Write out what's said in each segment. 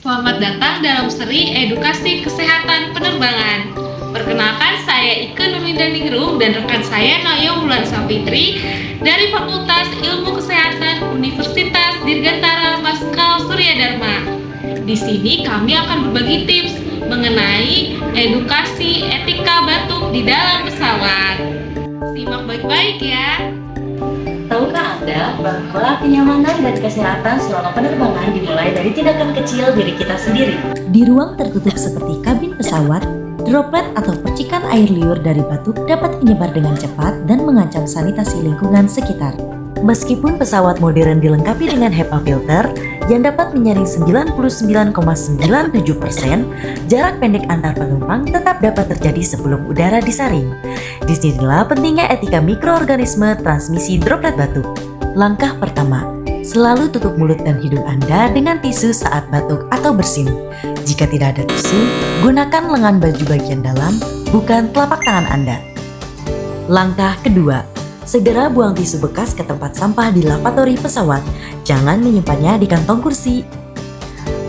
Selamat datang dalam seri Edukasi Kesehatan Penerbangan. Perkenalkan, saya Ike Nurlindaningrum dan rekan saya Naya Wulan Safitri dari Fakultas Ilmu Kesehatan Universitas Dirgantara Maskal Surya Dharma. Di sini kami akan berbagi tips mengenai edukasi etika batuk di dalam pesawat. Simak baik-baik ya. Tahukah Anda bahwa kenyamanan dan kesehatan selama penerbangan dimulai dari tindakan kecil diri kita sendiri? Di ruang tertutup seperti kabin pesawat, droplet atau percikan air liur dari batuk dapat menyebar dengan cepat dan mengancam sanitasi lingkungan sekitar. Meskipun pesawat modern dilengkapi dengan HEPA filter yang dapat menyaring 99,97%, jarak pendek antar penumpang tetap dapat terjadi sebelum udara disaring. Disinilah pentingnya etika mikroorganisme transmisi droplet batuk. Langkah pertama, selalu tutup mulut dan hidung Anda dengan tisu saat batuk atau bersin. Jika tidak ada tisu, gunakan lengan baju bagian dalam, bukan telapak tangan Anda. Langkah kedua, segera buang tisu bekas ke tempat sampah di lavatory pesawat. Jangan menyimpannya di kantong kursi.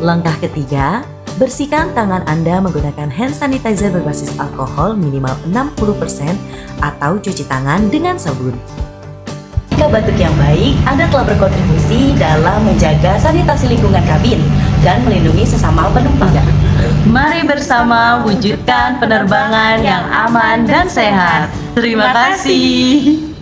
Langkah ketiga, bersihkan tangan Anda menggunakan hand sanitizer berbasis alkohol minimal 60% atau cuci tangan dengan sabun. Jika batuk yang baik, Anda telah berkontribusi dalam menjaga sanitasi lingkungan kabin dan melindungi sesama penumpang. Mari bersama wujudkan penerbangan yang aman dan sehat. Terima kasih.